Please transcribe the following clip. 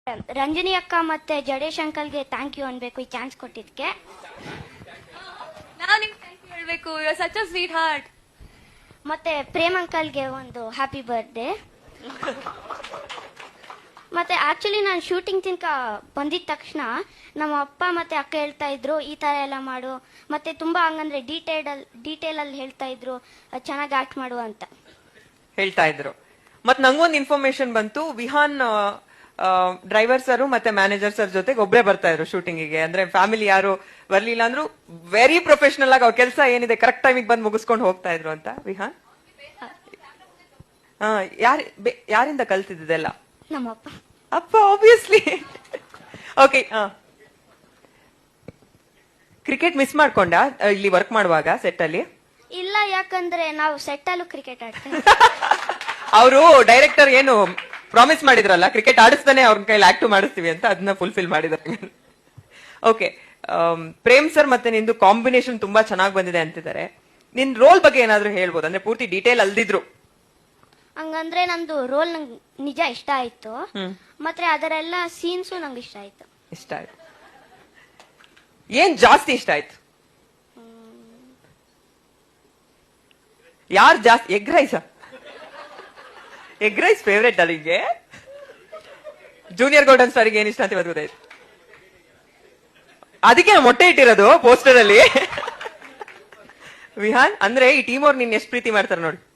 ರಂಜನಿ ಅಕ್ಕ ಮತ್ತೆ Jadesh ಅಂಕಲ್ಗೆ thank you ಅನ್ಬೇಕು ಈ ಚಾನ್ಸ್ ಕೊಟ್ಟಿದ್ಕೆ. ನಾವು ನಿಮ್ಗೆ ಥ್ಯಾಂಕ್ ಯು ಹೇಳ್ಬೇಕು. You are such a sweetheart. ಮತ್ತೆ ಪ್ರೇಮ್ ಅಂಕಲ್ಗೆ ಒಂದು ಹ್ಯಾಪಿ ಬರ್ತ್ಡೇ. ಮತ್ತೆ ಆಕ್ಚುಲಿ ನಾನು ಶೂಟಿಂಗ್ ತನಕ ಬಂದಿದ ತಕ್ಷಣ ನಮ್ಮ ಅಪ್ಪ ಮತ್ತೆ ಅಕ್ಕ ಹೇಳ್ತಾ ಇದ್ರು ಈ ತರ ಎಲ್ಲ ಮಾಡು, ಮತ್ತೆ ತುಂಬಾ ಹಂಗಂದ್ರೆ ಡೀಟೇಲ್ ಅಲ್ಲಿ ಹೇಳ್ತಾ ಇದ್ರು ಚೆನ್ನಾಗಿ ಆಕ್ಟ್ ಮಾಡು ಅಂತ ಹೇಳ್ತಾ ಇದ್ರು. ಮತ್ ನಂಗೊಂದು ಇನ್ಫಾರ್ಮೇಶನ್ ಬಂತು, ವಿಹಾನ್ ಡ್ರೈವರ್ ಸರ್ ಮತ್ತೆ ಮ್ಯಾನೇಜರ್ ಸರ್ ಜೊತೆಗೆ ಒಬ್ಬರೇ ಬರ್ತಾ ಇದ್ರು ಶೂಟಿಂಗಿಗೆ. ಅಂದ್ರೆ ಫ್ಯಾಮಿಲಿ ಯಾರು ಬರ್ಲಿಲ್ಲ ಅಂದ್ರು ವೆರಿ ಪ್ರೊಫೆಷನಲ್ ಆಗಿ ಅವ್ರ ಕೆಲಸ ಏನಿದೆ ಕರೆಕ್ಟ್ ಟೈಮಿಗೆ ಬಂದು ಮುಗಿಸ್ಕೊಂಡು ಹೋಗ್ತಾ ಇದ್ರು ಅಂತ. ವಿಹಾನ್ ಯಾರಿಂದ ಕಲ್ತಿದ್ದೆಲ್ಲ? ನಮ್ಮಪ್ಪ. ಅಪ್ಪ ಆಬ್ವಿಯಸ್ಲಿ. ಓಕೆ, ಕ್ರಿಕೆಟ್ ಮಿಸ್ ಮಾಡ್ಕೊಂಡ ಇಲ್ಲಿ ವರ್ಕ್ ಮಾಡುವಾಗ ಸೆಟ್ ಅಲ್ಲಿ? ಇಲ್ಲ, ಯಾಕಂದ್ರೆ ನಾವು ಸೆಟ್ ಅಲ್ಲೂ ಕ್ರಿಕೆಟ್ ಆಡ್ತೇವೆ. ಅವರು ಡೈರೆಕ್ಟರ್ ಏನು ಪ್ರಾಮಿಸ್ ಮಾಡಿದ್ರಲ್ಲ ಕ್ರಿಕೆಟ್ ಆಡಿಸ್ತಾನೆ ಅವ್ರ ಕೈಲಿ ಆಕ್ಟಿವ್ ಮಾಡಿಸ್ತೀವಿ ಅಂತ, ಅದನ್ನ ಫುಲ್ಫಿಲ್ ಮಾಡಿದ್ದಾರೆ. ಓಕೆ, ಪ್ರೇಮ್ ಸರ್ ಮತ್ತೆ ನಿಂದು ಕಾಂಬಿನೇಷನ್ ತುಂಬಾ ಚೆನ್ನಾಗಿ ಬಂದಿದೆ ಅಂತಿದ್ದಾರೆ. ನಿನ್ ರೋಲ್ ಬಗ್ಗೆ ಏನಾದ್ರು ಹೇಳ್ಬೋದು? ಅಂದ್ರೆ ಪೂರ್ತಿ ಡೀಟೇಲ್ ಅಲ್ದಿದ್ರು. ಹಂಗಂದ್ರೆ ನಂದು ರೋಲ್ ನಂಗೆ ನಿಜ ಇಷ್ಟ ಆಯ್ತು, ಮತ್ತೆ ಅದರೆಲ್ಲ ಸೀನ್ಸು ನಂಗೆ ಇಷ್ಟ ಆಯ್ತು. ಇಷ್ಟ ಆಯ್ತು. ಏನ್ ಜಾಸ್ತಿ ಇಷ್ಟ ಆಯ್ತು? ಯಾರು ಜಾಸ್ತಿ? Egg rice. Egg rice favourite ಅಲ್ಲಿಗೆ. ಜೂನಿಯರ್ ಗೋಲ್ಡನ್ ಸ್ಟಾರಿಗೆ ಏನ್ ಇಷ್ಟ ಅಂತ ಇವತ್ತು ಗೊತ್ತಾಯ್ತು. ಅದಕ್ಕೆ ಮೊಟ್ಟೆ ಇಟ್ಟಿರೋದು ಪೋಸ್ಟರ್ ಅಲ್ಲಿ. ವಿಹಾನ್ ಅಂದ್ರೆ ಈ ಟೀಮ್ ಅವ್ರು ನಿನ್ ಎಷ್ಟು ಪ್ರೀತಿ ಮಾಡ್ತಾರೆ ನೋಡಿ.